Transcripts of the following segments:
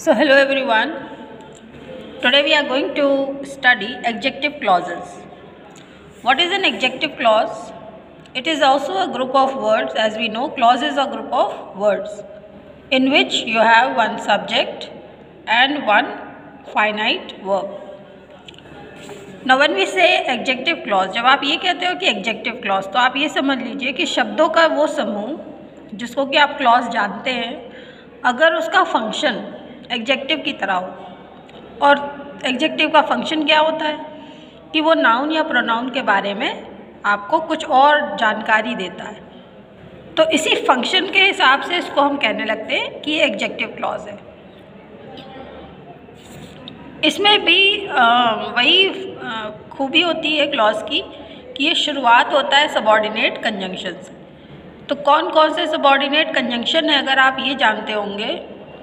So hello everyone. Today we are going to study adjective clauses. What is an adjective clause? It is also a group of words. As we know, clause is a group of words in which you have one subject and one finite verb. Now when we say adjective clause, जब आप ये कहते हो कि adjective clause, तो आप ये समझ लीजिए कि शब्दों का वो समूह जिसको कि आप clause जानते हैं, अगर उसका फंक्शन एग्जेक्टिव की तरह हो। और एग्जेक्टिव का फंक्शन क्या होता है कि वो नाउन या प्रोनाउन के बारे में आपको कुछ और जानकारी देता है। तो इसी फंक्शन के हिसाब से इसको हम कहने लगते हैं कि ये एग्जेक्टिव क्लॉज है। इसमें भी वही खूबी होती है क्लॉज की कि ये शुरुआत होता है सबऑर्डिनेट कंजंक्शन से। तो कौन कौन से सबऑर्डिनेट कंजंक्शन है, अगर आप ये जानते होंगे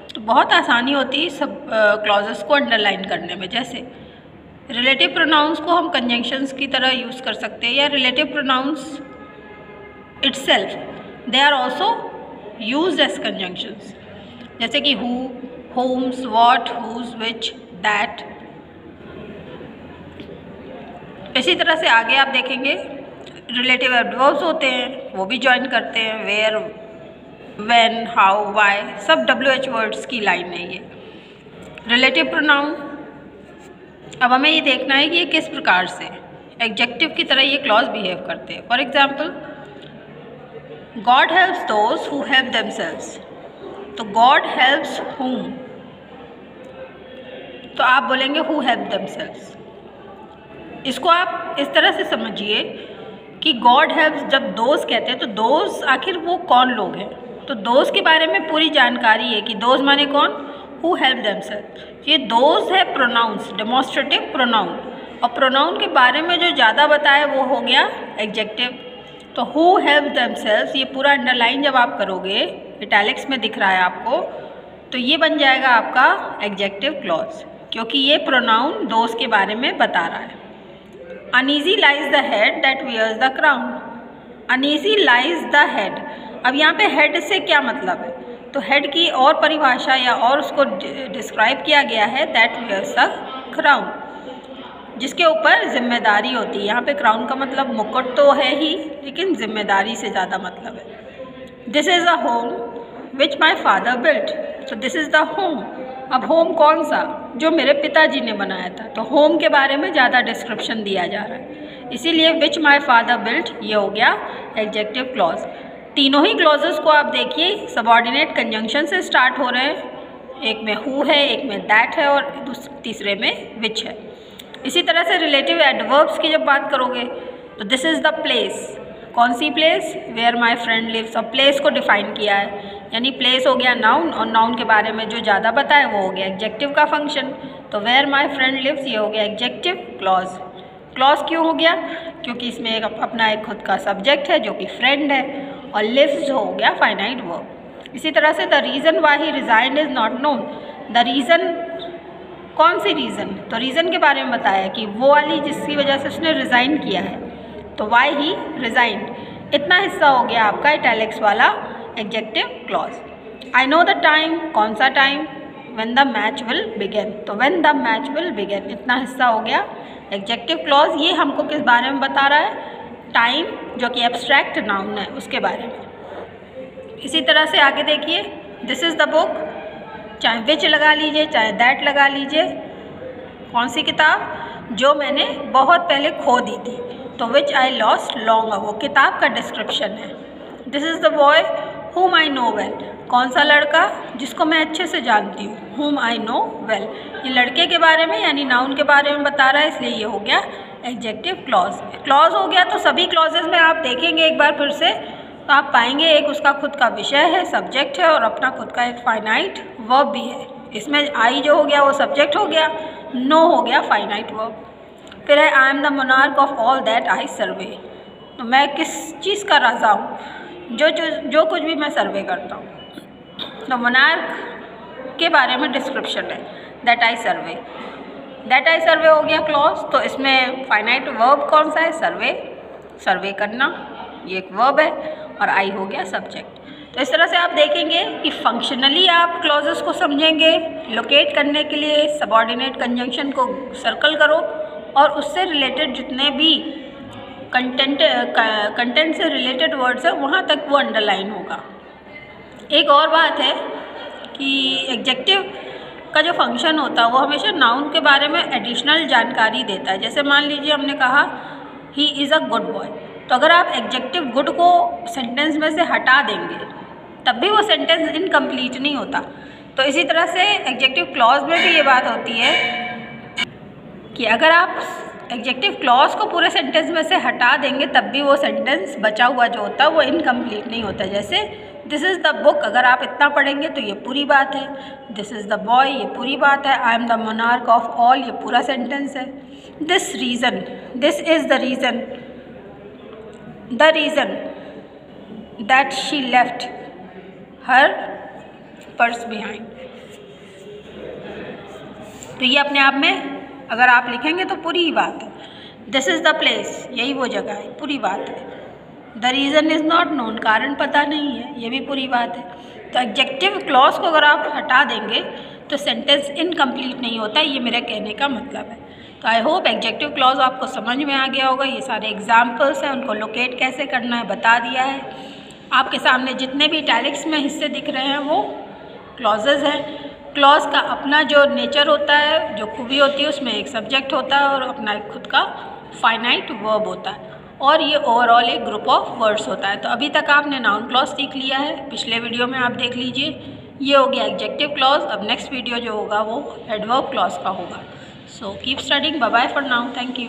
तो बहुत आसानी होती है सब क्लॉजेस को अंडरलाइन करने में। जैसे रिलेटिव प्रोनाउंस को हम कंजंक्शंस की तरह यूज़ कर सकते हैं, या relative pronouns itself they are also used as conjunctions, जैसे कि who, whom, what, whose, which, that. इसी तरह से आगे आप देखेंगे रिलेटिव एडवर्ब्स होते हैं, वो भी ज्वाइन करते हैं, वेयर, व्हेन, हाउ, वाई, सब WH वर्ड्स की लाइन है ये रिलेटिव प्रोनाउन। अब हमें ये देखना है कि ये किस प्रकार से एडजेक्टिव की तरह ये क्लॉज बिहेव करते हैं। For example, God helps those who help themselves. तो गॉड हेल्प्स हुम, तो आप बोलेंगे हु हेल्प देमसेल्व्स। इसको आप इस तरह से समझिए कि गॉड हेल्प्स, जब दोस्त कहते हैं तो दोस्त आखिर वो कौन लोग हैं। तो दोस्त के बारे में पूरी जानकारी है कि दोस्त माने कौन, हु हेल्प देमसेल्फ। ये दोस्त है प्रोनाउंस, डेमोन्स्ट्रेटिव प्रोनाउन, और प्रोनाउन के बारे में जो ज़्यादा बताए वो हो गया एग्जेक्टिव। तो हु हेल्प देमसेल्फ, ये पूरा अंडरलाइन जब आप करोगे, इटैलिक्स में दिख रहा है आपको, तो ये बन जाएगा आपका एग्जेक्टिव क्लॉज, क्योंकि ये प्रोनाउन दोस्त के बारे में बता रहा है। Uneasy lies the head that wears the crown. Uneasy lies the head, अब यहाँ पे हेड से क्या मतलब है, तो हेड की और परिभाषा या और उसको डिस्क्राइब किया गया है दैट वियर्स द क्राउन, जिसके ऊपर जिम्मेदारी होती है। यहाँ पे क्राउन का मतलब मुकुट तो है ही, लेकिन जिम्मेदारी से ज़्यादा मतलब है। This is a home which my father built. तो दिस इज़ द होम, अब होम कौन सा, जो मेरे पिताजी ने बनाया था। तो होम के बारे में ज़्यादा डिस्क्रिप्शन दिया जा रहा है, इसीलिए विच माई फादर बिल्ट ये हो गया एग्जेक्टिव क्लॉज। तीनों ही क्लॉजेस को आप देखिए सबऑर्डिनेट कंजंक्शन से स्टार्ट हो रहे हैं। एक में हु है, एक में दैट है, और तीसरे में विच है। इसी तरह से रिलेटिव एडवर्ब्स की जब बात करोगे तो दिस इज़ द प्लेस, कौन सी place, where my friend lives. और प्लेस को डिफाइन किया है, यानी प्लेस हो गया नाउन, और नाउन के बारे में जो ज़्यादा बताया वो हो गया एग्जेक्टिव का फंक्शन। तो वेयर माई फ्रेंड लिव्स ये हो गया एग्जेक्टिव क्लॉज। क्लॉज क्यों हो गया, क्योंकि इसमें एक अपना एक खुद का सब्जेक्ट है जो कि फ्रेंड है, और लिव्स हो गया फाइनाइट वर्ब। इसी तरह से the reason why he resigned is not known. The reason, कौन सी रीज़न, तो रीज़न के बारे में बताया कि वो वाली जिसकी वजह से उसने रिज़ाइन किया है, तो वाई ही रिज़ाइंड। इतना हिस्सा हो गया आपका इटैलिक्स वाला adjective clause. I know the time, कौन सा time, when the match will begin. तो when the match will begin, इतना हिस्सा हो गया एग्जेक्टिव क्लॉज। ये हमको किस बारे में बता रहा है, टाइम, जो कि एब्स्ट्रैक्ट नाउन है, उसके बारे में। इसी तरह से आगे देखिए, दिस इज़ द बुक, चाहे विच लगा लीजिए चाहे दैट लगा लीजिए। कौन सी किताब, जो मैंने बहुत पहले खो दी थी, तो विच आई लॉस्ट लॉन्ग अगो, किताब का डिस्क्रिप्शन है। This is the boy whom I know well, कौन सा लड़का, जिसको मैं अच्छे से जानती हूँ, whom I know well। ये लड़के के बारे में यानी नाउन के बारे में बता रहा है, इसलिए ये हो गया एग्जेक्टिव क्लॉज। क्लॉज हो गया, तो सभी क्लॉजेज में आप देखेंगे एक बार फिर से, तो आप पाएंगे एक उसका खुद का विषय है, सब्जेक्ट है, और अपना खुद का एक फाइनाइट वर्ब भी है। इसमें आई जो हो गया वो सब्जेक्ट हो गया, नो हो गया फाइनाइट वर्ब। फिर है I am the monarch of all that I survey. तो मैं किस चीज़ का राजा हूँ, जो कुछ भी मैं सर्वे करता हूँ। तो मोनार्क के बारे में डिस्क्रिप्शन है, that I survey. That I सर्वे हो गया क्लॉज। तो इसमें फाइनाइट वर्ब कौन सा है, सर्वे, सर्वे करना, ये एक वर्ब है, और आई हो गया सब्जेक्ट। तो इस तरह से आप देखेंगे कि फंक्शनली आप क्लॉजेस को समझेंगे। लोकेट करने के लिए सबऑर्डिनेट कंजंक्शन को सर्कल करो और उससे रिलेटेड जितने भी कंटेंट से रिलेटेड वर्ड्स है वहाँ तक वो अंडरलाइन होगा। एक और बात है कि एग्जेक्टिव का जो फंक्शन होता है वो हमेशा नाउन के बारे में एडिशनल जानकारी देता है। जैसे मान लीजिए हमने कहा he is a good boy, तो अगर आप एग्जेक्टिव गुड को सेंटेंस में से हटा देंगे तब भी वो सेंटेंस इनकम्प्लीट नहीं होता। तो इसी तरह से एग्जेक्टिव क्लॉज में भी ये बात होती है कि अगर आप एग्जेक्टिव क्लॉज को पूरे सेंटेंस में से हटा देंगे तब भी वो सेंटेंस बचा हुआ जो होता है वो इनकम्प्लीट नहीं होता। जैसे दिस इज़ द बुक, अगर आप इतना पढ़ेंगे तो ये पूरी बात है। दिस इज़ द बॉय, ये पूरी बात है। I am the monarch of all, ये पूरा सेंटेंस है। This reason, this is the reason that she left her purse behind. तो ये अपने आप में अगर आप लिखेंगे तो पूरी ही बात है। दिस इज़ द प्लेस, यही वो जगह है, पूरी बात है। The reason is not known, कारण पता नहीं है, ये भी पूरी बात है। तो एग्जेक्टिव क्लॉज को अगर आप हटा देंगे तो सेंटेंस इनकम्प्लीट नहीं होता, ये मेरे कहने का मतलब है। तो आई होप एग्जेक्टिव क्लॉज आपको समझ में आ गया होगा। ये सारे एग्जाम्पल्स हैं, उनको लोकेट कैसे करना है बता दिया है। आपके सामने जितने भी इटैलिक्स में हिस्से दिख रहे हैं वो क्लॉजेज हैं। क्लॉज का अपना जो नेचर होता है, जो खूबी होती है, उसमें एक सब्जेक्ट होता है और अपना एक खुद का फाइनाइट वर्ब होता है और ये ओवरऑल एक ग्रुप ऑफ वर्ड्स होता है। तो अभी तक आपने नाउन क्लॉज सीख लिया है, पिछले वीडियो में आप देख लीजिए। ये हो गया एग्जेक्टिव क्लॉज। अब नेक्स्ट वीडियो जो होगा वो एडवर्ब क्लॉज का होगा। So keep studying. Bye bye for now. Thank you.